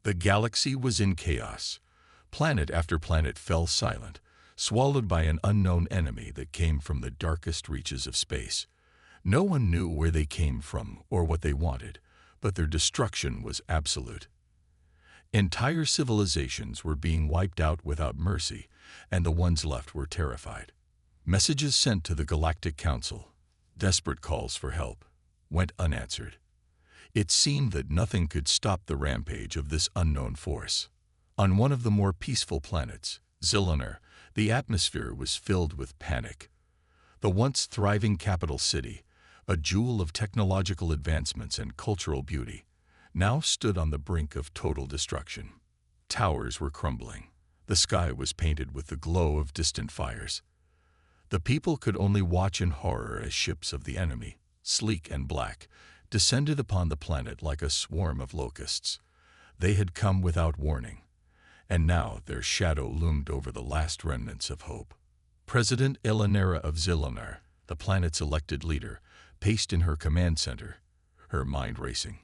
The galaxy was in chaos. Planet after planet fell silent, swallowed by an unknown enemy that came from the darkest reaches of space. No one knew where they came from or what they wanted, but their destruction was absolute. Entire civilizations were being wiped out without mercy, and the ones left were terrified. Messages sent to the Galactic Council, desperate calls for help, went unanswered. It seemed that nothing could stop the rampage of this unknown force. On one of the more peaceful planets, Zilonar, the atmosphere was filled with panic. The once thriving capital city, a jewel of technological advancements and cultural beauty, now stood on the brink of total destruction. Towers were crumbling. The sky was painted with the glow of distant fires. The people could only watch in horror as ships of the enemy, sleek and black, descended upon the planet like a swarm of locusts. They had come without warning, and now their shadow loomed over the last remnants of hope. President Elanera of Zilonar, the planet's elected leader, paced in her command center, her mind racing.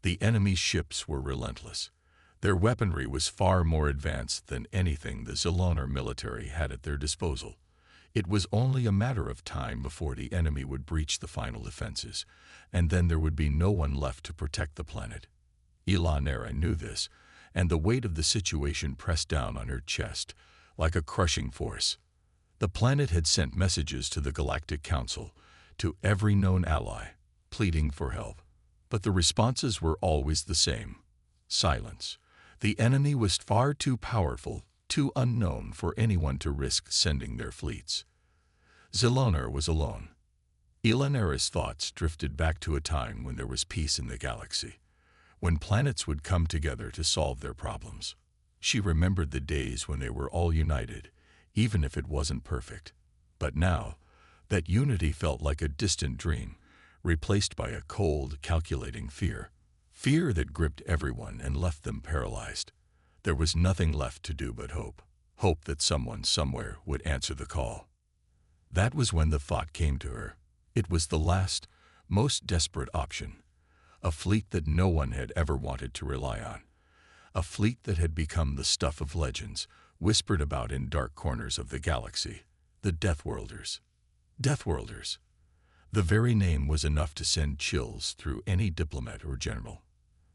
The enemy's ships were relentless. Their weaponry was far more advanced than anything the Zilonar military had at their disposal. It was only a matter of time before the enemy would breach the final defenses, and then there would be no one left to protect the planet. Elanera knew this, and the weight of the situation pressed down on her chest like a crushing force. The planet had sent messages to the Galactic Council, to every known ally, pleading for help. But the responses were always the same: silence. The enemy was far too powerful, too unknown for anyone to risk sending their fleets. Zilonar was alone. Elanera's thoughts drifted back to a time when there was peace in the galaxy, when planets would come together to solve their problems. She remembered the days when they were all united, even if it wasn't perfect. But now, that unity felt like a distant dream, replaced by a cold, calculating fear. Fear that gripped everyone and left them paralyzed. There was nothing left to do but hope. Hope that someone somewhere would answer the call. That was when the thought came to her. It was the last, most desperate option. A fleet that no one had ever wanted to rely on. A fleet that had become the stuff of legends, whispered about in dark corners of the galaxy. The Deathworlders. Deathworlders. The very name was enough to send chills through any diplomat or general.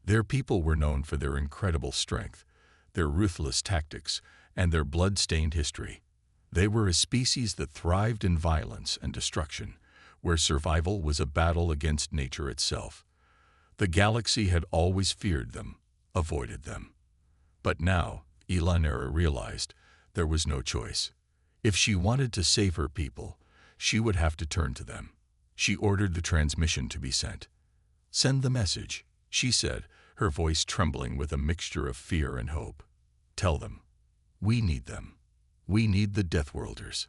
Their people were known for their incredible strength, their ruthless tactics, and their blood-stained history. They were a species that thrived in violence and destruction, where survival was a battle against nature itself. The galaxy had always feared them, avoided them. But now, Elanera realized there was no choice. If she wanted to save her people, she would have to turn to them. She ordered the transmission to be sent. "Send the message," she said, her voice trembling with a mixture of fear and hope. "Tell them. We need them. We need the Deathworlders."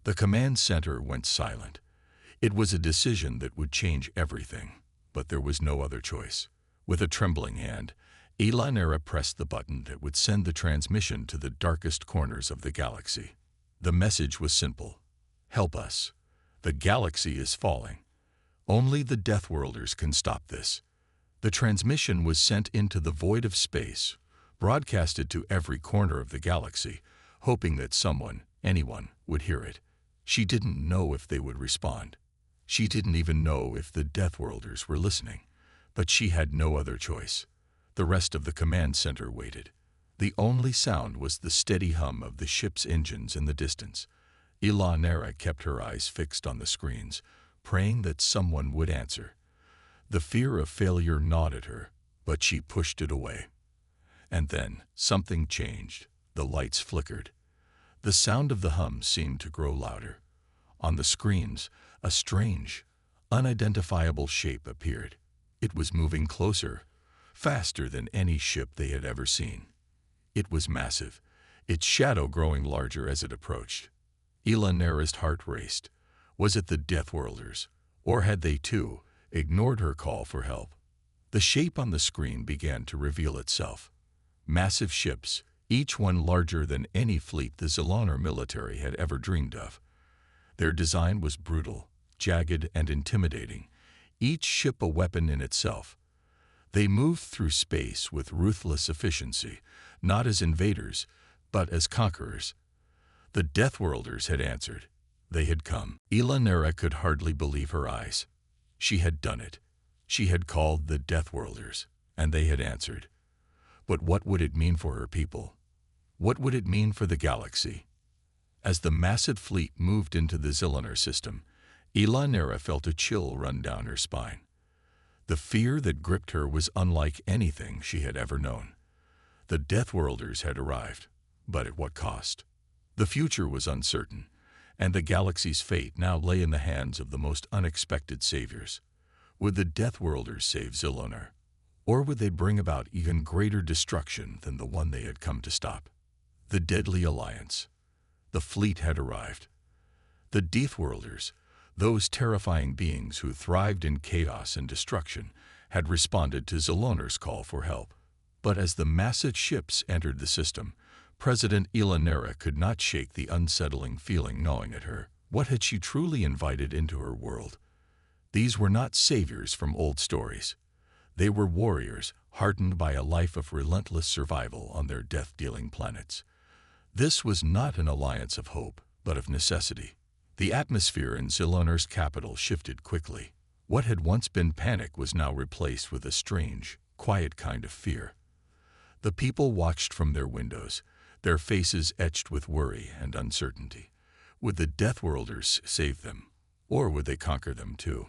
The command center went silent. It was a decision that would change everything, but there was no other choice. With a trembling hand, Elanera pressed the button that would send the transmission to the darkest corners of the galaxy. The message was simple: help us. The galaxy is falling. Only the Deathworlders can stop this. The transmission was sent into the void of space, broadcasted to every corner of the galaxy, hoping that someone, anyone, would hear it. She didn't know if they would respond. She didn't even know if the Deathworlders were listening. But she had no other choice. The rest of the command center waited. The only sound was the steady hum of the ship's engines in the distance. Elanera kept her eyes fixed on the screens, praying that someone would answer. The fear of failure gnawed at her, but she pushed it away. And then something changed. The lights flickered. The sound of the hum seemed to grow louder. On the screens, a strange, unidentifiable shape appeared. It was moving closer, faster than any ship they had ever seen. It was massive, its shadow growing larger as it approached. Elanera's heart raced. Was it the Deathworlders, or had they too ignored her call for help? The shape on the screen began to reveal itself. Massive ships, each one larger than any fleet the Zilonar military had ever dreamed of. Their design was brutal, jagged, and intimidating, each ship a weapon in itself. They moved through space with ruthless efficiency, not as invaders, but as conquerors. The Deathworlders had answered. They had come. Elanera could hardly believe her eyes. She had done it. She had called the Deathworlders, and they had answered. But what would it mean for her people? What would it mean for the galaxy? As the massive fleet moved into the Zillonar system, Elanera felt a chill run down her spine. The fear that gripped her was unlike anything she had ever known. The Deathworlders had arrived, but at what cost? The future was uncertain, and the galaxy's fate now lay in the hands of the most unexpected saviors. Would the Deathworlders save Zillonar, or would they bring about even greater destruction than the one they had come to stop? The Deadly Alliance. The fleet had arrived. The Deathworlders, those terrifying beings who thrived in chaos and destruction, had responded to Zillonar's call for help. But as the massive ships entered the system, President Elanera could not shake the unsettling feeling gnawing at her. What had she truly invited into her world? These were not saviors from old stories. They were warriors, hardened by a life of relentless survival on their death-dealing planets. This was not an alliance of hope, but of necessity. The atmosphere in Zillonar's capital shifted quickly. What had once been panic was now replaced with a strange, quiet kind of fear. The people watched from their windows, their faces etched with worry and uncertainty. Would the Deathworlders save them, or would they conquer them too?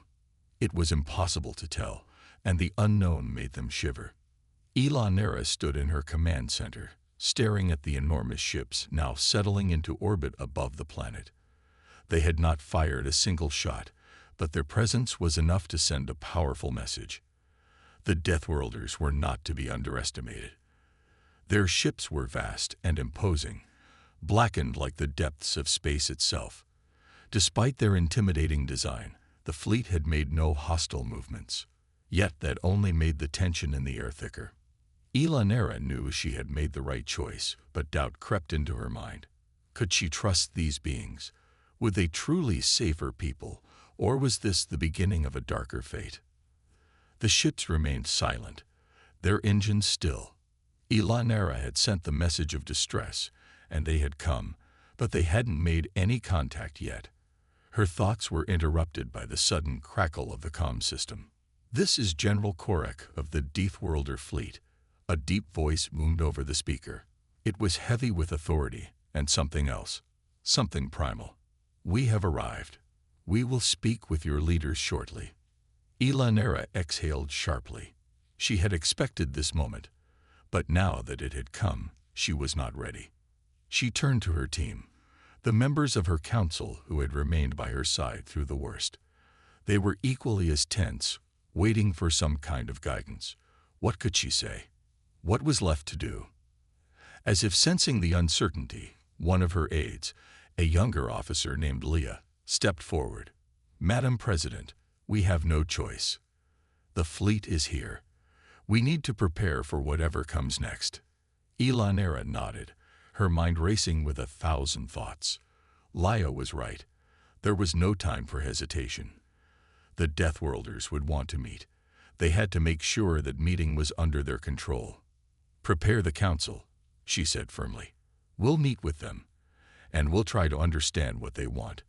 It was impossible to tell, and the unknown made them shiver. Elanera stood in her command center, staring at the enormous ships now settling into orbit above the planet. They had not fired a single shot, but their presence was enough to send a powerful message. The Deathworlders were not to be underestimated. Their ships were vast and imposing, blackened like the depths of space itself. Despite their intimidating design, the fleet had made no hostile movements. Yet that only made the tension in the air thicker. Elanera knew she had made the right choice, but doubt crept into her mind. Could she trust these beings? Would they truly save her people, or was this the beginning of a darker fate? The ships remained silent, their engines still. Elanera had sent the message of distress, and they had come, but they hadn't made any contact yet. Her thoughts were interrupted by the sudden crackle of the comm system. "This is General Korek of the Deathworlder fleet." A deep voice boomed over the speaker. It was heavy with authority and something else, something primal. "We have arrived. We will speak with your leaders shortly." Elanera exhaled sharply. She had expected this moment, but now that it had come, she was not ready. She turned to her team, the members of her council who had remained by her side through the worst. They were equally as tense, waiting for some kind of guidance. What could she say? What was left to do? As if sensing the uncertainty, one of her aides, a younger officer named Leah, stepped forward. "Madam President, we have no choice. The fleet is here. We need to prepare for whatever comes next." Elanera nodded, her mind racing with 1,000 thoughts. Leah was right. There was no time for hesitation. The Deathworlders would want to meet. They had to make sure that meeting was under their control. "Prepare the council," she said firmly. "We'll meet with them, and we'll try to understand what they want.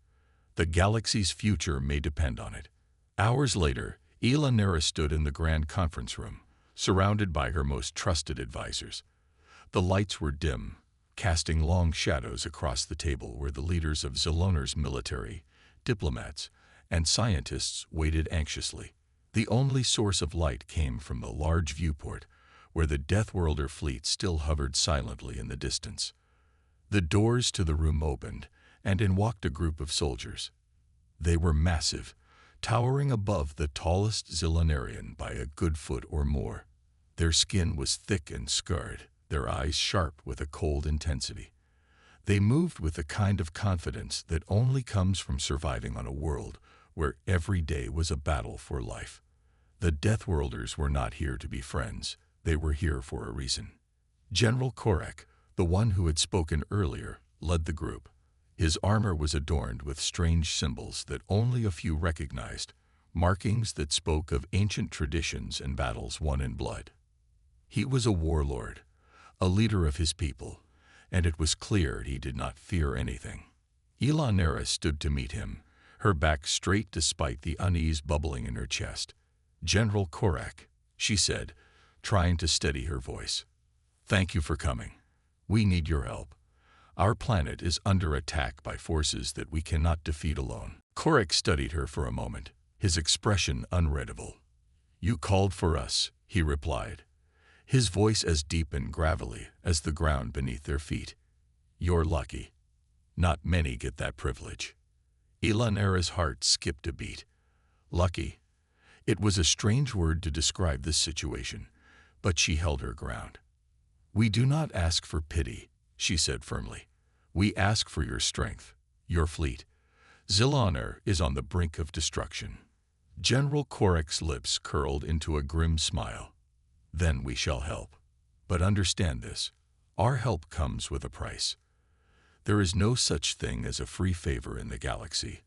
The galaxy's future may depend on it." Hours later, Elanera stood in the grand conference room, surrounded by her most trusted advisors. The lights were dim, casting long shadows across the table where the leaders of Zillonar's military, diplomats, and scientists waited anxiously. The only source of light came from the large viewport, where the Deathworlder fleet still hovered silently in the distance. The doors to the room opened, and in walked a group of soldiers. They were massive, towering above the tallest Zillonarian by a good foot or more. Their skin was thick and scarred, their eyes sharp with a cold intensity. They moved with the kind of confidence that only comes from surviving on a world where every day was a battle for life. The Deathworlders were not here to be friends. They were here for a reason. General Korek, the one who had spoken earlier, led the group. His armor was adorned with strange symbols that only a few recognized, markings that spoke of ancient traditions and battles won in blood. He was a warlord, a leader of his people, and it was clear he did not fear anything. Elanera stood to meet him, her back straight despite the unease bubbling in her chest. "General Korak," she said, trying to steady her voice. "Thank you for coming. We need your help. Our planet is under attack by forces that we cannot defeat alone." Korak studied her for a moment, his expression unreadable. "You called for us," he replied, his voice as deep and gravelly as the ground beneath their feet. "You're lucky. Not many get that privilege." Elanera's heart skipped a beat. Lucky. It was a strange word to describe this situation, but she held her ground. "We do not ask for pity," she said firmly. "We ask for your strength, your fleet. Ziloner is on the brink of destruction." General Korak's lips curled into a grim smile. "Then we shall help. But understand this, our help comes with a price. There is no such thing as a free favor in the galaxy,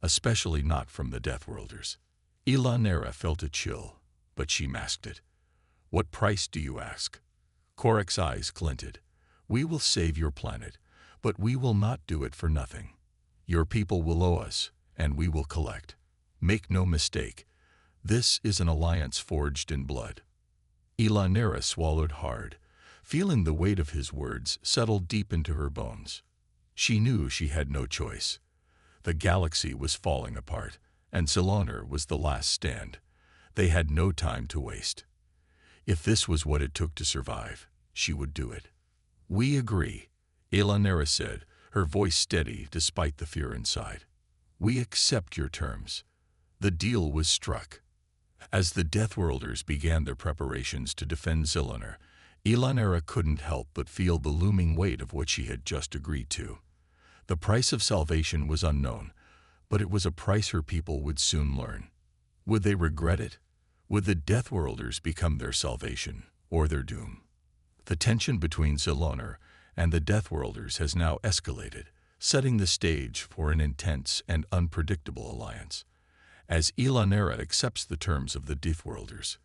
especially not from the Deathworlders." Elanera felt a chill, but she masked it. "What price do you ask?" Korak's eyes glinted. "We will save your planet, but we will not do it for nothing. Your people will owe us, and we will collect. Make no mistake, this is an alliance forged in blood." Elanera swallowed hard, feeling the weight of his words settle deep into her bones. She knew she had no choice. The galaxy was falling apart, and Ziloner was the last stand. They had no time to waste. If this was what it took to survive, she would do it. "We agree," Elanera said, her voice steady despite the fear inside. "We accept your terms." The deal was struck. As the Deathworlders began their preparations to defend Ziloner, Elanera couldn't help but feel the looming weight of what she had just agreed to. The price of salvation was unknown, but it was a price her people would soon learn. Would they regret it? Would the Deathworlders become their salvation, or their doom? The tension between Ziloner and the Deathworlders has now escalated, setting the stage for an intense and unpredictable alliance. As Elanera accepts the terms of the Deathworlders,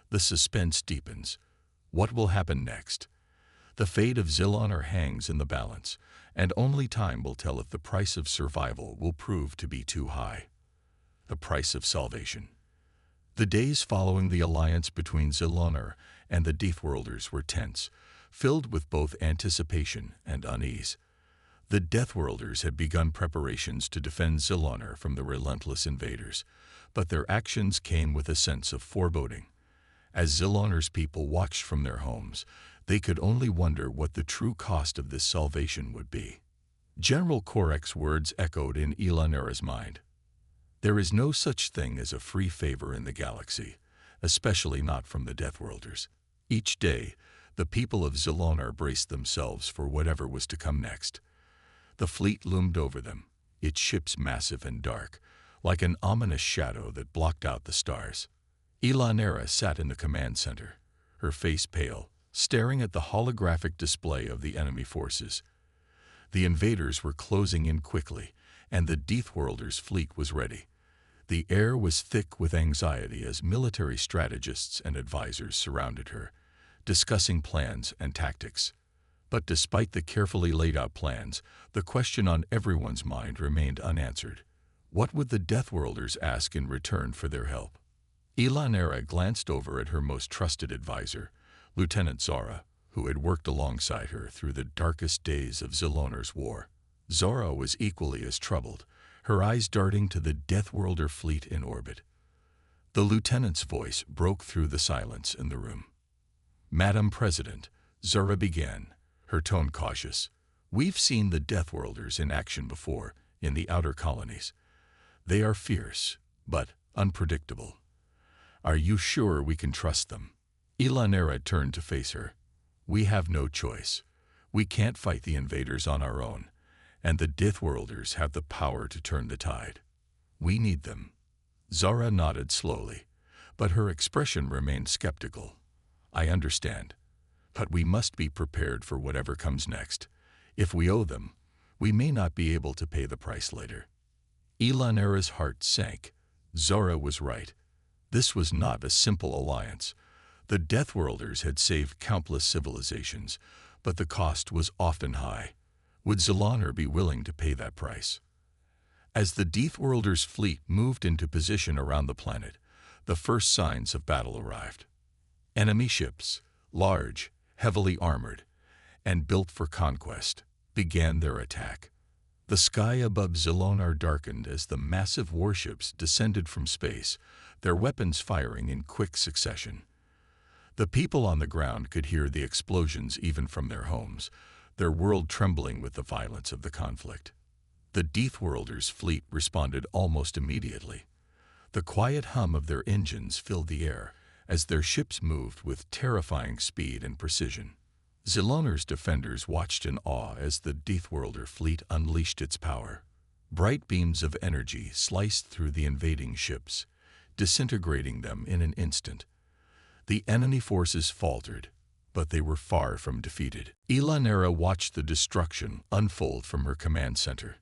the suspense deepens. What will happen next? The fate of Ziloner hangs in the balance, and only time will tell if the price of survival will prove to be too high. The price of salvation. The days following the alliance between Ziloner and the Deathworlders were tense, filled with both anticipation and unease. The Deathworlders had begun preparations to defend Ziloner from the relentless invaders, but their actions came with a sense of foreboding. As Ziloner's people watched from their homes, they could only wonder what the true cost of this salvation would be. General Korak's words echoed in Elanera's mind. "There is no such thing as a free favor in the galaxy, especially not from the Deathworlders." Each day, the people of Ziloner braced themselves for whatever was to come next. The fleet loomed over them, its ships massive and dark, like an ominous shadow that blocked out the stars. Elanera sat in the command center, her face pale, staring at the holographic display of the enemy forces. The invaders were closing in quickly, and the Deathworlders' fleet was ready. The air was thick with anxiety as military strategists and advisors surrounded her, discussing plans and tactics. But despite the carefully laid out plans, the question on everyone's mind remained unanswered. What would the Deathworlders ask in return for their help? Elanera glanced over at her most trusted advisor, Lieutenant Zara, who had worked alongside her through the darkest days of Ziloner's war. Zara was equally as troubled, her eyes darting to the Deathworlder fleet in orbit. The lieutenant's voice broke through the silence in the room. "Madam President," Zara began, her tone cautious, "we've seen the Deathworlders in action before, in the outer colonies. They are fierce, but unpredictable. Are you sure we can trust them?" Elanera turned to face her. "We have no choice. We can't fight the invaders on our own, and the Deathworlders have the power to turn the tide. We need them." Zara nodded slowly, but her expression remained skeptical. "I understand, but we must be prepared for whatever comes next. If we owe them, we may not be able to pay the price later." Elanera's heart sank. Zara was right. This was not a simple alliance. The Deathworlders had saved countless civilizations, but the cost was often high. Would Zilloner be willing to pay that price? As the Deathworlders' fleet moved into position around the planet, the first signs of battle arrived. Enemy ships, large, heavily armored, and built for conquest, began their attack. The sky above Zilloner darkened as the massive warships descended from space, their weapons firing in quick succession. The people on the ground could hear the explosions even from their homes, their world trembling with the violence of the conflict. The Deathworlders' fleet responded almost immediately. The quiet hum of their engines filled the air as their ships moved with terrifying speed and precision. Zilloner's defenders watched in awe as the Deathworlder fleet unleashed its power. Bright beams of energy sliced through the invading ships, disintegrating them in an instant. The enemy forces faltered, but they were far from defeated. Elanera watched the destruction unfold from her command center.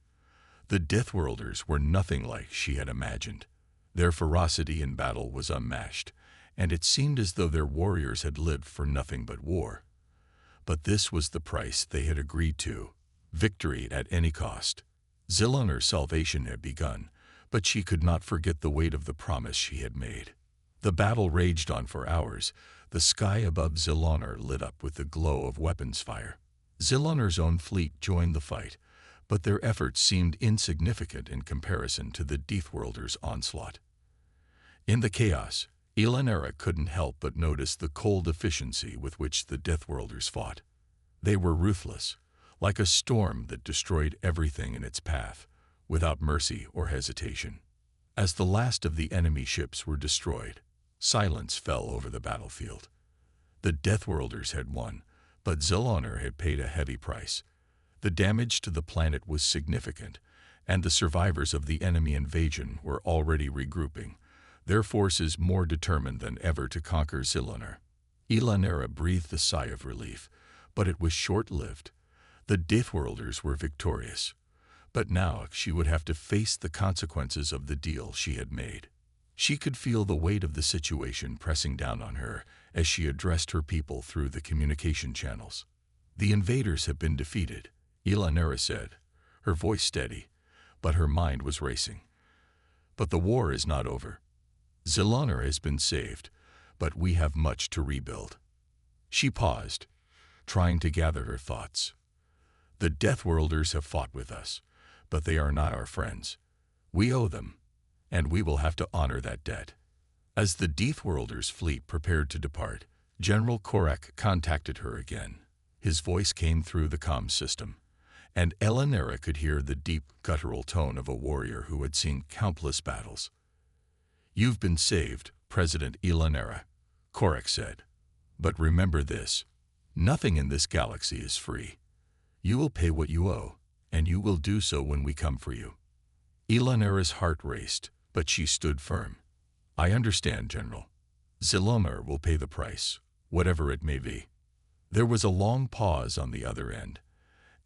The Deathworlders were nothing like she had imagined. Their ferocity in battle was unmatched, and it seemed as though their warriors had lived for nothing but war. But this was the price they had agreed to: victory at any cost. Zilloner's salvation had begun, but she could not forget the weight of the promise she had made. The battle raged on for hours. The sky above Zilloner lit up with the glow of weapons fire. Zilloner's own fleet joined the fight, but their efforts seemed insignificant in comparison to the Deathworlders' onslaught. In the chaos, Elanera couldn't help but notice the cold efficiency with which the Deathworlders fought. They were ruthless, like a storm that destroyed everything in its path, without mercy or hesitation. As the last of the enemy ships were destroyed, silence fell over the battlefield. The Deathworlders had won, but Zilloner had paid a heavy price. The damage to the planet was significant, and the survivors of the enemy invasion were already regrouping, their forces more determined than ever to conquer Zilloner. Elanera breathed a sigh of relief, but it was short-lived. The Deathworlders were victorious, but now she would have to face the consequences of the deal she had made. She could feel the weight of the situation pressing down on her as she addressed her people through the communication channels. "The invaders have been defeated," Elanera said, her voice steady, but her mind was racing. "But the war is not over. Zilloner has been saved, but we have much to rebuild." She paused, trying to gather her thoughts. "The Deathworlders have fought with us, but they are not our friends. We owe them, and we will have to honor that debt." As the Deathworlders' fleet prepared to depart, General Korak contacted her again. His voice came through the comm system, and Elanera could hear the deep, guttural tone of a warrior who had seen countless battles. "You've been saved, President Elanera," Korak said. "But remember this: nothing in this galaxy is free. You will pay what you owe, and you will do so when we come for you." Elanera's heart raced, but she stood firm. "I understand, General. Zilloner will pay the price, whatever it may be." There was a long pause on the other end,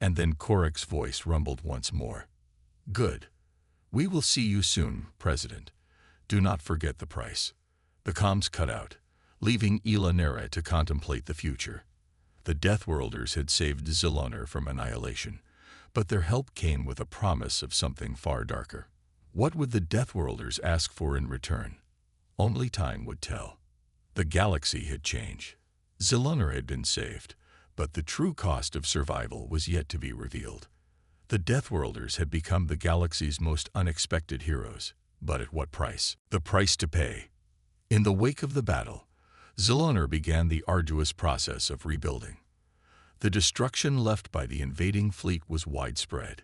and then Korak's voice rumbled once more. "Good. We will see you soon, President. Do not forget the price." The comms cut out, leaving Elanera to contemplate the future. The Deathworlders had saved Zilloner from annihilation, but their help came with a promise of something far darker. What would the Deathworlders ask for in return? Only time would tell. The galaxy had changed. Zilloner had been saved, but the true cost of survival was yet to be revealed. The Deathworlders had become the galaxy's most unexpected heroes, but at what price? The price to pay. In the wake of the battle, Zilloner began the arduous process of rebuilding. The destruction left by the invading fleet was widespread.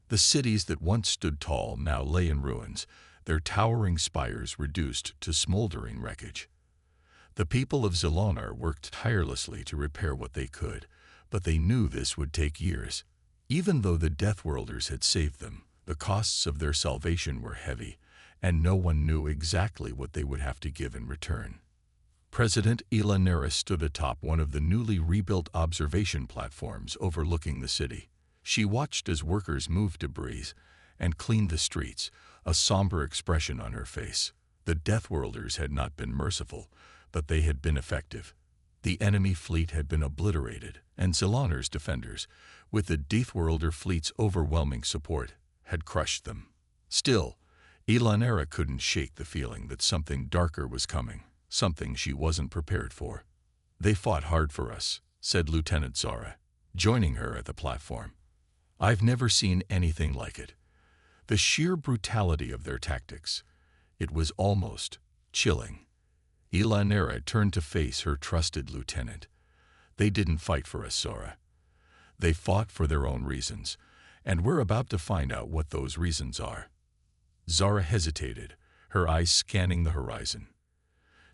The cities that once stood tall now lay in ruins, their towering spires reduced to smoldering wreckage. The people of Zilloner worked tirelessly to repair what they could, but they knew this would take years. Even though the Deathworlders had saved them, the costs of their salvation were heavy, and no one knew exactly what they would have to give in return. President Elanera stood atop one of the newly rebuilt observation platforms overlooking the city. She watched as workers moved debris and cleaned the streets, a somber expression on her face. The Deathworlders had not been merciful, but they had been effective. The enemy fleet had been obliterated, and Zilloner's defenders, with the Deathworlder fleet's overwhelming support, had crushed them. Still, Elanera couldn't shake the feeling that something darker was coming, something she wasn't prepared for. "They fought hard for us," said Lieutenant Zara, joining her at the platform. "I've never seen anything like it. The sheer brutality of their tactics. It was almost chilling." Elanera turned to face her trusted lieutenant. "They didn't fight for us, Zara. They fought for their own reasons, and we're about to find out what those reasons are." Zara hesitated, her eyes scanning the horizon.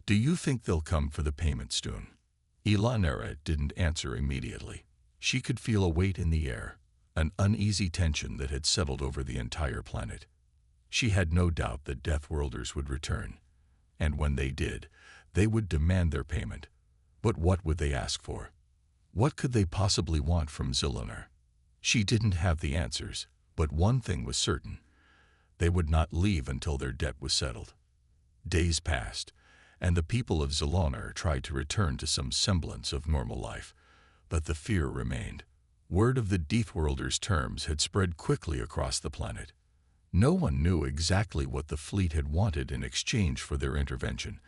"Do you think they'll come for the payment stone?" Elanera didn't answer immediately. She could feel a weight in the air, an uneasy tension that had settled over the entire planet. She had no doubt that Deathworlders would return, and when they did, they would demand their payment. But what would they ask for? What could they possibly want from Zilloner? She didn't have the answers, but one thing was certain. They would not leave until their debt was settled. Days passed, and the people of Zilloner tried to return to some semblance of normal life, but the fear remained. Word of the Deathworlders' terms had spread quickly across the planet. No one knew exactly what the fleet had wanted in exchange for their intervention,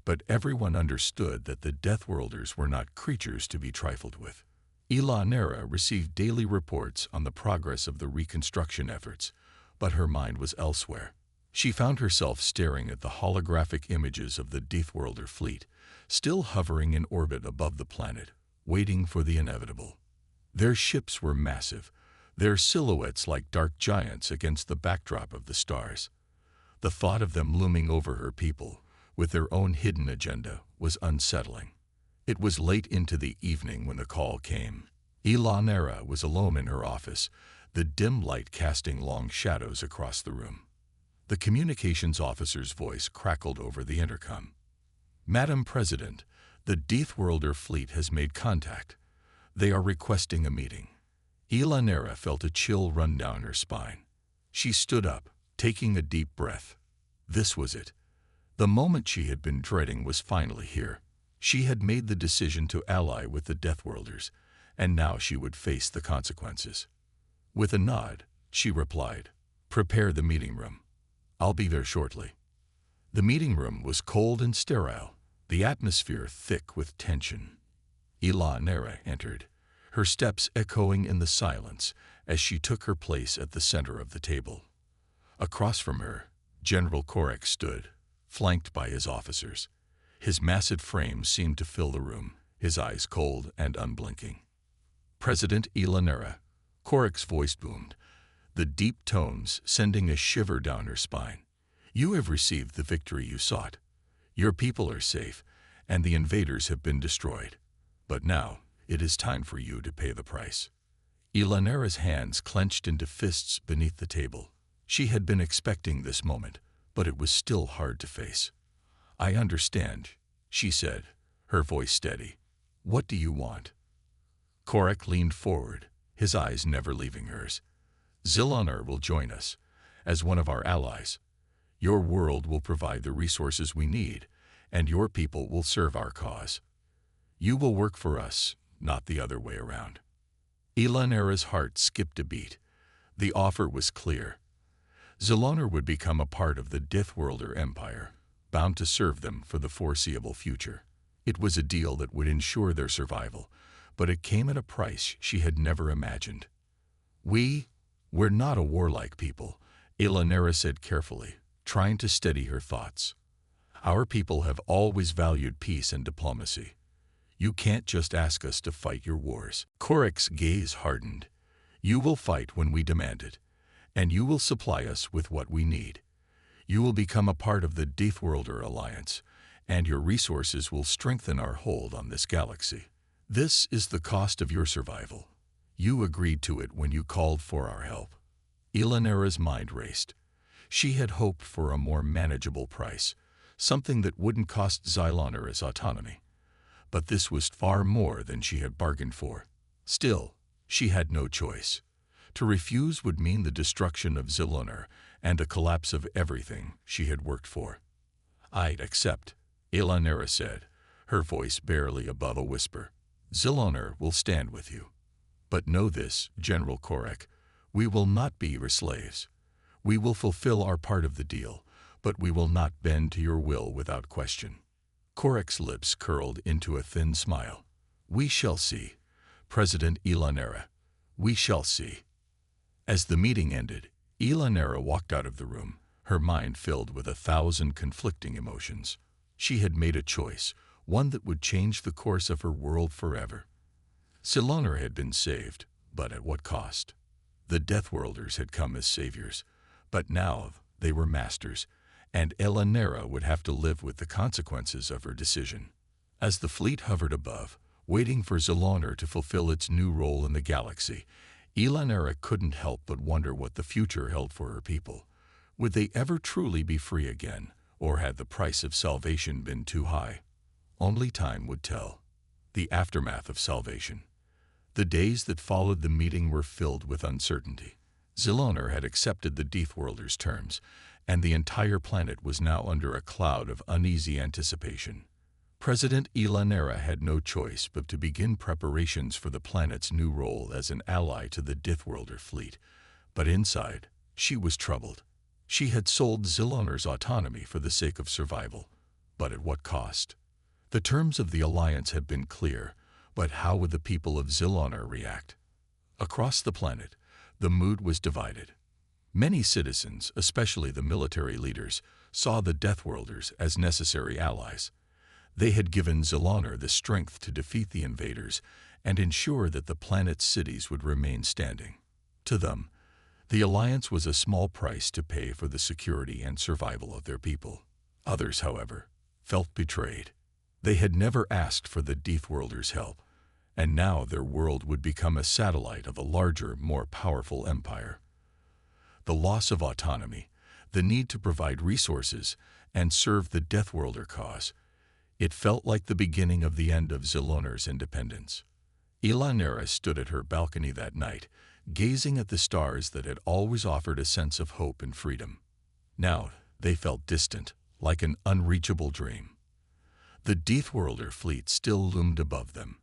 but everyone understood that the Deathworlders were not creatures to be trifled with. Elanera received daily reports on the progress of the reconstruction efforts, but her mind was elsewhere. She found herself staring at the holographic images of the Deathworlder fleet, still hovering in orbit above the planet, waiting for the inevitable. Their ships were massive, their silhouettes like dark giants against the backdrop of the stars. The thought of them looming over her people, with their own hidden agenda, was unsettling. It was late into the evening when the call came. Elanera was alone in her office, the dim light casting long shadows across the room. The communications officer's voice crackled over the intercom. "Madam President, the Deathworlder fleet has made contact. They are requesting a meeting." Elanera felt a chill run down her spine. She stood up, taking a deep breath. This was it. The moment she had been dreading was finally here. She had made the decision to ally with the Deathworlders, and now she would face the consequences. With a nod, she replied, "Prepare the meeting room. I'll be there shortly." The meeting room was cold and sterile, the atmosphere thick with tension. Elanera entered, her steps echoing in the silence as she took her place at the center of the table. Across from her, General Korek stood, flanked by his officers. His massive frame seemed to fill the room, his eyes cold and unblinking. "President Elanera," Korek's voice boomed, the deep tones sending a shiver down her spine. "You have received the victory you sought. Your people are safe, and the invaders have been destroyed. But now, it is time for you to pay the price." Elanera's hands clenched into fists beneath the table. She had been expecting this moment, but it was still hard to face. "I understand," she said, her voice steady. "What do you want?" Korek leaned forward, his eyes never leaving hers. "Zilloner will join us, as one of our allies. Your world will provide the resources we need, and your people will serve our cause. You will work for us, not the other way around." Elanera's heart skipped a beat. The offer was clear. Zilloner would become a part of the Deathworlder Empire, bound to serve them for the foreseeable future. It was a deal that would ensure their survival, but it came at a price she had never imagined. We're not a warlike people," Elanera said carefully, trying to steady her thoughts. "Our people have always valued peace and diplomacy. You can't just ask us to fight your wars." Korek's gaze hardened. "You will fight when we demand it, and you will supply us with what we need. You will become a part of the Deathworlder Alliance, and your resources will strengthen our hold on this galaxy. This is the cost of your survival. You agreed to it when you called for our help." Elanera's mind raced. She had hoped for a more manageable price, something that wouldn't cost Zilloner's autonomy. But this was far more than she had bargained for. Still, she had no choice. To refuse would mean the destruction of Zilonar and a collapse of everything she had worked for. "I'd accept," Elanera said, her voice barely above a whisper. "Zilonar will stand with you. But know this, General Korek, we will not be your slaves. We will fulfill our part of the deal, but we will not bend to your will without question." Korek's lips curled into a thin smile. "We shall see, President Elanera. We shall see." As the meeting ended, Elanera walked out of the room, her mind filled with 1,000 conflicting emotions. She had made a choice, one that would change the course of her world forever. Zilonar had been saved, but at what cost? The Deathworlders had come as saviors, but now they were masters, and Elanera would have to live with the consequences of her decision. As the fleet hovered above, waiting for Zilonar to fulfill its new role in the galaxy, Elanera couldn't help but wonder what the future held for her people. Would they ever truly be free again, or had the price of salvation been too high? Only time would tell. The aftermath of salvation. The days that followed the meeting were filled with uncertainty. Zilonar had accepted the Deathworlders' terms, and the entire planet was now under a cloud of uneasy anticipation. President Elanera had no choice but to begin preparations for the planet's new role as an ally to the Deathworlder fleet. But inside, she was troubled. She had sold Zilonar's autonomy for the sake of survival. But at what cost? The terms of the alliance had been clear, but how would the people of Zilonar react? Across the planet, the mood was divided. Many citizens, especially the military leaders, saw the Deathworlders as necessary allies. They had given Zilonar the strength to defeat the invaders and ensure that the planet's cities would remain standing. To them, the alliance was a small price to pay for the security and survival of their people. Others, however, felt betrayed. They had never asked for the Deathworlders' help, and now their world would become a satellite of a larger, more powerful empire. The loss of autonomy, the need to provide resources and serve the Deathworlder cause, it felt like the beginning of the end of Zilonar's independence. Elanera stood at her balcony that night, gazing at the stars that had always offered a sense of hope and freedom. Now they felt distant, like an unreachable dream. The Deathworlder fleet still loomed above them,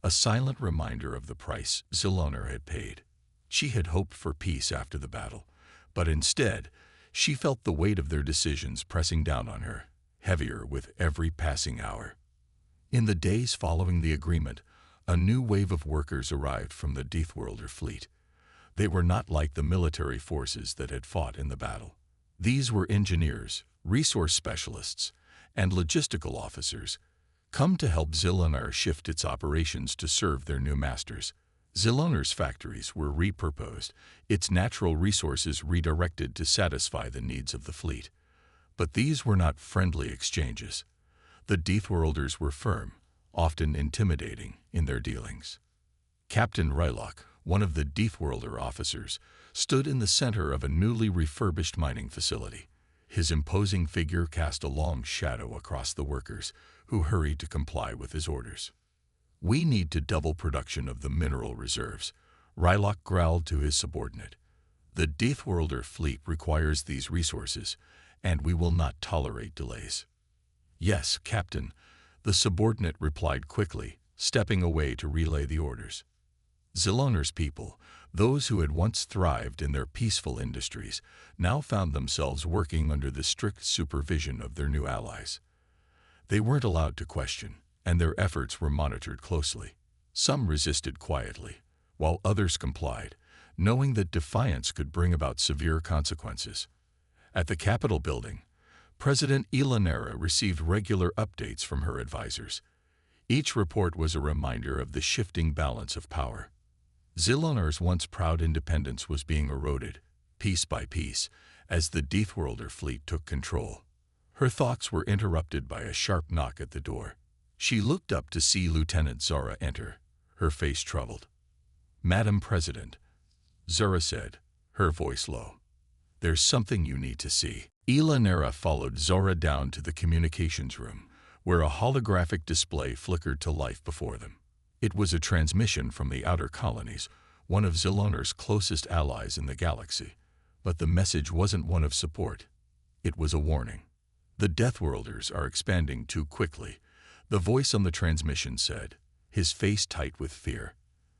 a silent reminder of the price Zilonar had paid. She had hoped for peace after the battle, but instead, she felt the weight of their decisions pressing down on her, heavier with every passing hour. In the days following the agreement, a new wave of workers arrived from the Deathworlder fleet. They were not like the military forces that had fought in the battle. These were engineers, resource specialists, and logistical officers, come to help Zilonar shift its operations to serve their new masters. Zilonar's factories were repurposed, its natural resources redirected to satisfy the needs of the fleet. But these were not friendly exchanges. The Deathworlders were firm, often intimidating, in their dealings. Captain Rylock, one of the Deathworlder officers, stood in the center of a newly refurbished mining facility. His imposing figure cast a long shadow across the workers, who hurried to comply with his orders. "We need to double production of the mineral reserves," Rylock growled to his subordinate. "The Deathworlder fleet requires these resources, and we will not tolerate delays." "Yes, Captain," the subordinate replied quickly, stepping away to relay the orders. Zilonar's people, those who had once thrived in their peaceful industries, now found themselves working under the strict supervision of their new allies. They weren't allowed to question, and their efforts were monitored closely. Some resisted quietly, while others complied, knowing that defiance could bring about severe consequences. At the Capitol building, President Elanera received regular updates from her advisors. Each report was a reminder of the shifting balance of power. Zilonar's once proud independence was being eroded, piece by piece, as the Deathworlder fleet took control. Her thoughts were interrupted by a sharp knock at the door. She looked up to see Lieutenant Zara enter, her face troubled. "Madam President," Zara said, her voice low. "There's something you need to see." Elanera followed Zara down to the communications room, where a holographic display flickered to life before them. It was a transmission from the outer colonies, one of Zilonar's closest allies in the galaxy. But the message wasn't one of support. It was a warning. The Deathworlders are expanding too quickly, the voice on the transmission said, his face tight with fear.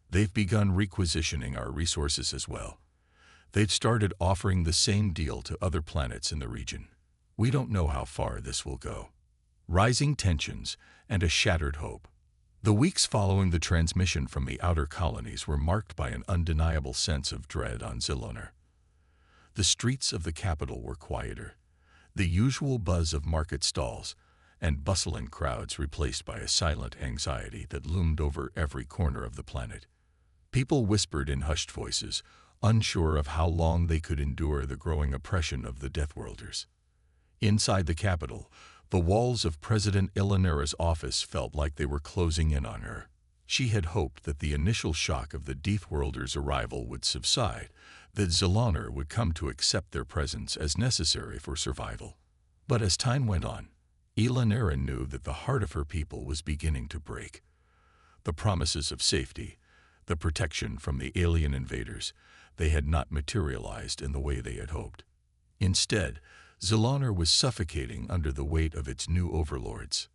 They've begun requisitioning our resources as well. They've started offering the same deal to other planets in the region. We don't know how far this will go. Rising tensions and a shattered hope. The weeks following the transmission from the outer colonies were marked by an undeniable sense of dread on Zilonar. The streets of the capital were quieter, the usual buzz of market stalls and bustling crowds replaced by a silent anxiety that loomed over every corner of the planet. People whispered in hushed voices, unsure of how long they could endure the growing oppression of the Deathworlders. Inside the capital, the walls of President Ilanera's office felt like they were closing in on her. She had hoped that the initial shock of the Deathworlders' arrival would subside, that Zilonar would come to accept their presence as necessary for survival. But as time went on, Ilanera knew that the heart of her people was beginning to break. The promises of safety, the protection from the alien invaders, they had not materialized in the way they had hoped. Instead, Zilonar was suffocating under the weight of its new overlords.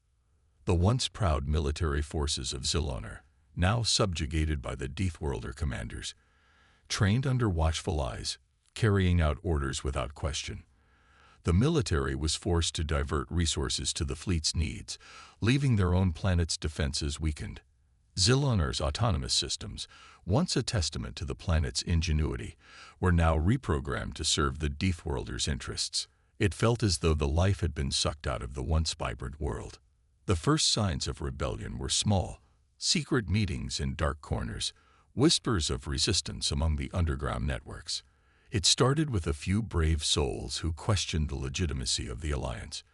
The once proud military forces of Zilonar, now subjugated by the Deathworlder commanders, trained under watchful eyes, carrying out orders without question. The military was forced to divert resources to the fleet's needs, leaving their own planet's defenses weakened. Zilonar's autonomous systems, once a testament to the planet's ingenuity, were now reprogrammed to serve the Deathworlders' interests. It felt as though the life had been sucked out of the once vibrant world. The first signs of rebellion were small, secret meetings in dark corners, whispers of resistance among the underground networks. It started with a few brave souls who questioned the legitimacy of the alliance.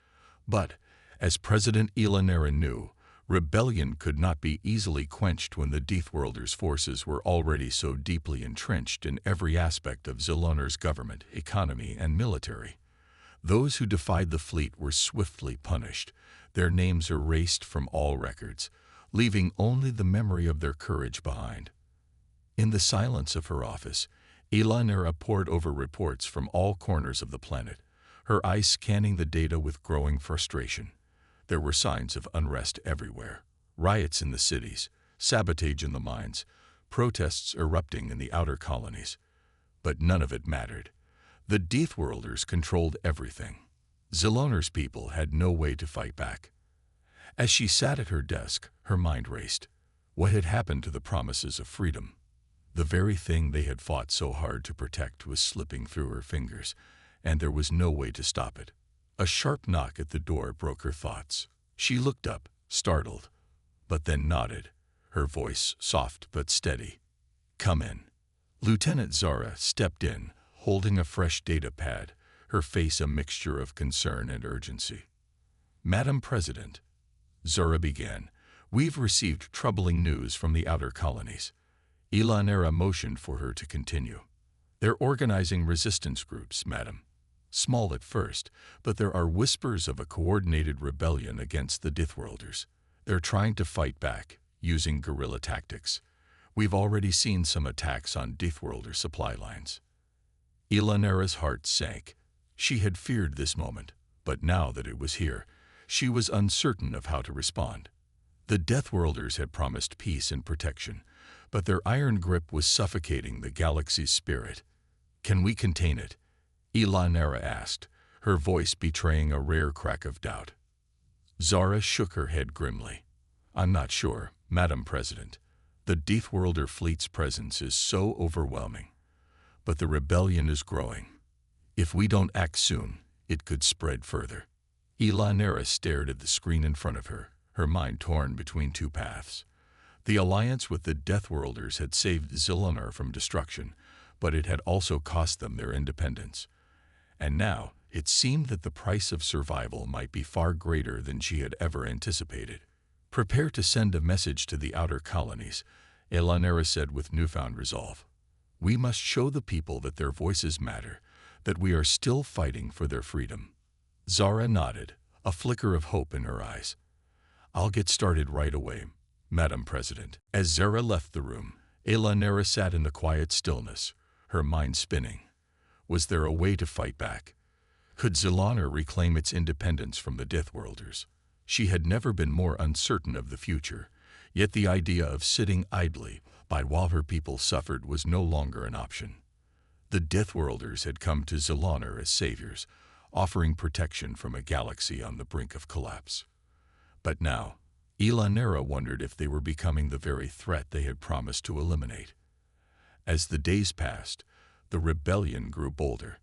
But, as President Ilanera knew, rebellion could not be easily quenched when the Deathworlders' forces were already so deeply entrenched in every aspect of Zilonar's government, economy, and military. Those who defied the fleet were swiftly punished, their names erased from all records, leaving only the memory of their courage behind. In the silence of her office, Ilanera pored over reports from all corners of the planet, her eyes scanning the data with growing frustration. There were signs of unrest everywhere. Riots in the cities, sabotage in the mines, protests erupting in the outer colonies. But none of it mattered. The Deathworlders controlled everything. Zilonar's people had no way to fight back. As she sat at her desk, her mind raced. What had happened to the promises of freedom? The very thing they had fought so hard to protect was slipping through her fingers, and there was no way to stop it. A sharp knock at the door broke her thoughts. She looked up, startled, but then nodded, her voice soft but steady. "Come in." Lieutenant Zara stepped in, holding a fresh data pad, her face a mixture of concern and urgency. "Madam President," Zara began, "we've received troubling news from the outer colonies." Ilanera motioned for her to continue. "They're organizing resistance groups, madam. Small at first, but there are whispers of a coordinated rebellion against the Deathworlders. They're trying to fight back, using guerrilla tactics. We've already seen some attacks on Deathworlder supply lines." Ilanera's heart sank. She had feared this moment, but now that it was here, she was uncertain of how to respond. The Deathworlders had promised peace and protection, but their iron grip was suffocating the galaxy's spirit. "Can we contain it?" Ilanera asked, her voice betraying a rare crack of doubt. Zara shook her head grimly. "I'm not sure, Madam President. The Deathworlder fleet's presence is so overwhelming. But the rebellion is growing. If we don't act soon, it could spread further." Ilanera stared at the screen in front of her, her mind torn between two paths. The alliance with the Deathworlders had saved Zilonar from destruction, but it had also cost them their independence. And now, it seemed that the price of survival might be far greater than she had ever anticipated. "Prepare to send a message to the outer colonies," Ilanera said with newfound resolve. "We must show the people that their voices matter, that we are still fighting for their freedom." Zara nodded, a flicker of hope in her eyes. "I'll get started right away, Madam President." As Zara left the room, Elanera sat in the quiet stillness, her mind spinning. Was there a way to fight back? Could Zillonar reclaim its independence from the Deathworlders? She had never been more uncertain of the future, yet the idea of sitting idly by while her people suffered was no longer an option. The Deathworlders had come to Zillonar as saviors, offering protection from a galaxy on the brink of collapse. But now, Elanera wondered if they were becoming the very threat they had promised to eliminate. As the days passed, the rebellion grew bolder.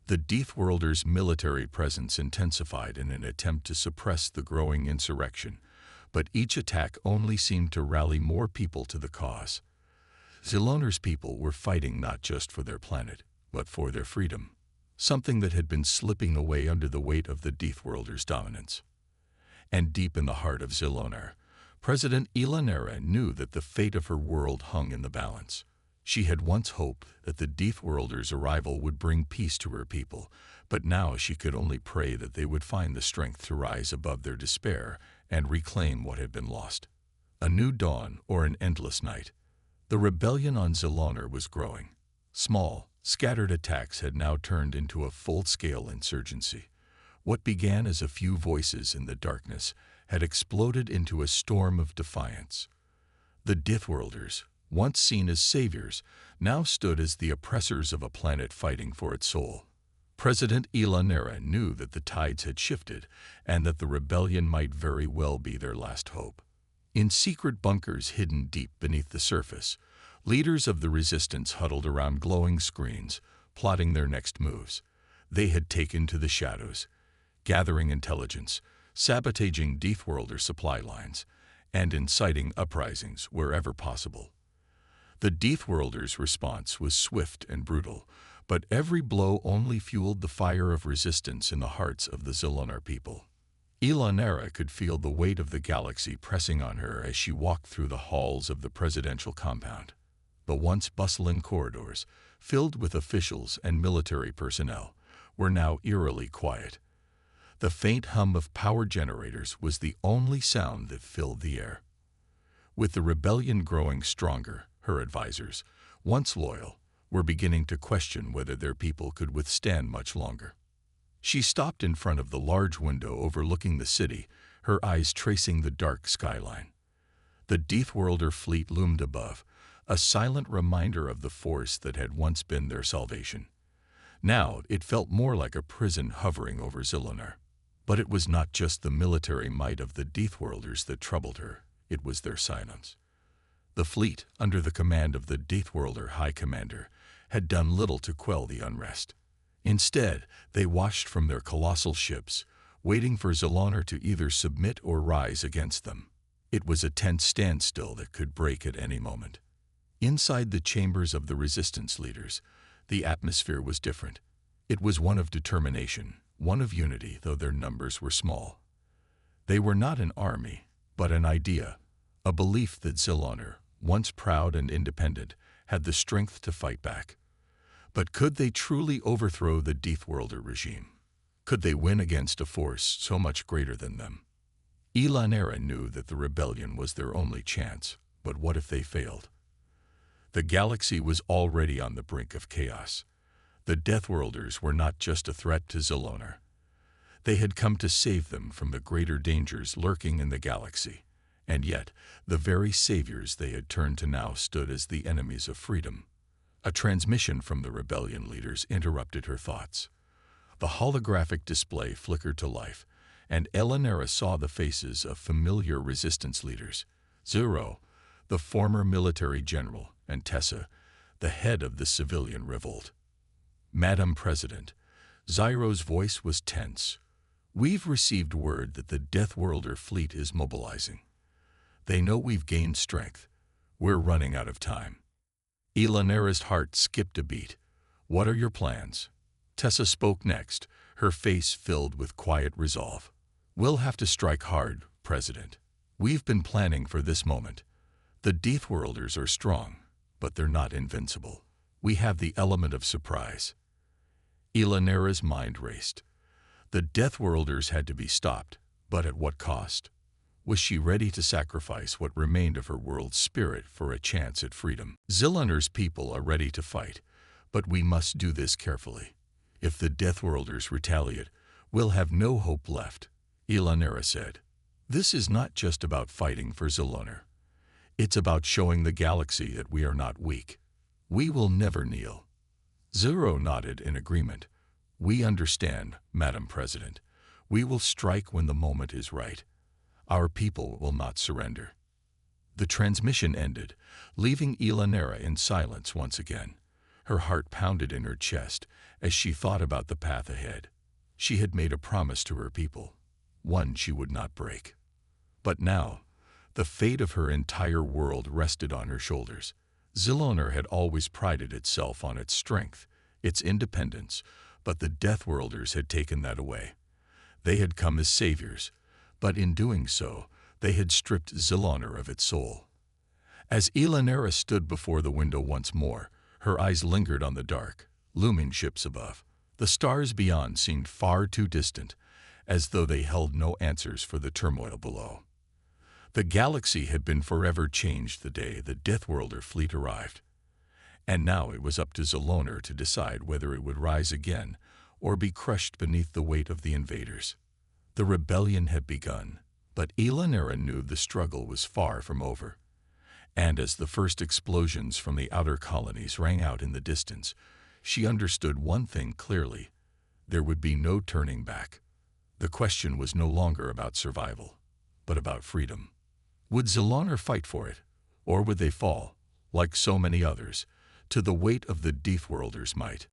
The Deathworlders' military presence intensified in an attempt to suppress the growing insurrection, but each attack only seemed to rally more people to the cause. Zillonar's people were fighting not just for their planet, but for their freedom, something that had been slipping away under the weight of the Deathworlders' dominance. And deep in the heart of Zillonar, President Elanera knew that the fate of her world hung in the balance. She had once hoped that the Deathworlders' arrival would bring peace to her people, but now she could only pray that they would find the strength to rise above their despair and reclaim what had been lost. A new dawn or an endless night. The rebellion on Zillonar was growing. Small, scattered attacks had now turned into a full-scale insurgency. What began as a few voices in the darkness had exploded into a storm of defiance. The Deathworlders, once seen as saviors, now stood as the oppressors of a planet fighting for its soul. President Elanera knew that the tides had shifted and that the rebellion might very well be their last hope. In secret bunkers hidden deep beneath the surface, leaders of the resistance huddled around glowing screens, plotting their next moves. They had taken to the shadows, gathering intelligence, sabotaging Deathworlder supply lines, and inciting uprisings wherever possible. The Deathworlders' response was swift and brutal, but every blow only fueled the fire of resistance in the hearts of the Zillonar people. Elanera could feel the weight of the galaxy pressing on her as she walked through the halls of the presidential compound. The once bustling corridors, filled with officials and military personnel, were now eerily quiet. The faint hum of power generators was the only sound that filled the air. With the rebellion growing stronger, her advisors, once loyal, were beginning to question whether their people could withstand much longer. She stopped in front of the large window overlooking the city, her eyes tracing the dark skyline. The Deathworlder fleet loomed above, a silent reminder of the force that had once been their salvation. Now it felt more like a prison hovering over Zillonar. But it was not just the military might of the Deathworlders that troubled her, it was their silence. The fleet, under the command of the Deathworlder High Commander, had done little to quell the unrest. Instead, they watched from their colossal ships, waiting for Zillonar to either submit or rise against them. It was a tense standstill that could break at any moment. Inside the chambers of the resistance leaders, the atmosphere was different. It was one of determination, one of unity, though their numbers were small. They were not an army, but an idea, a belief that Zillonar, once proud and independent, had the strength to fight back. But could they truly overthrow the Deathworlder regime? Could they win against a force so much greater than them? Elanera knew that the rebellion was their only chance, but what if they failed? The galaxy was already on the brink of chaos. The Deathworlders were not just a threat to Zillonar. They had come to save them from the greater dangers lurking in the galaxy, and yet the very saviors they had turned to now stood as the enemies of freedom. A transmission from the rebellion leaders interrupted her thoughts. The holographic display flickered to life, and Elanera saw the faces of familiar resistance leaders. Zero, the former military general, and Tessa, the head of the civilian revolt. Madam President, Zyro's voice was tense. We've received word that the Deathworlder fleet is mobilizing. They know we've gained strength. We're running out of time. Elanera's heart skipped a beat. What are your plans? Tessa spoke next, her face filled with quiet resolve. We'll have to strike hard, President. We've been planning for this moment. The Deathworlders are strong, but they're not invincible. We have the element of surprise. Elanera's mind raced. The Deathworlders had to be stopped, but at what cost? Was she ready to sacrifice what remained of her world's spirit for a chance at freedom? Zillunar's people are ready to fight, but we must do this carefully. If the Deathworlders retaliate, we'll have no hope left, Ilanera said. This is not just about fighting for Zillunar. It's about showing the galaxy that we are not weak. We will never kneel. Zero nodded in agreement. We understand, Madam President. We will strike when the moment is right. Our people will not surrender. The transmission ended, leaving Ilanera in silence once again. Her heart pounded in her chest as she thought about the path ahead. She had made a promise to her people, one she would not break. But now, the fate of her entire world rested on her shoulders. Zillunar had always prided itself on its strength, its independence, but the Deathworlders had taken that away. They had come as saviors, but in doing so, they had stripped Zillunar of its soul. As Ilanera stood before the window once more, her eyes lingered on the dark, looming ships above. The stars beyond seemed far too distant, as though they held no answers for the turmoil below. The galaxy had been forever changed the day the Deathworlder fleet arrived. And now it was up to Zillunar to decide whether it would rise again or be crushed beneath the weight of the invaders. The rebellion had begun, but Ilanera knew the struggle was far from over. And as the first explosions from the outer colonies rang out in the distance, she understood one thing clearly: there would be no turning back. The question was no longer about survival, but about freedom. Would Zillunar fight for it, or would they fall, like so many others, to the weight of the Deathworlder's might?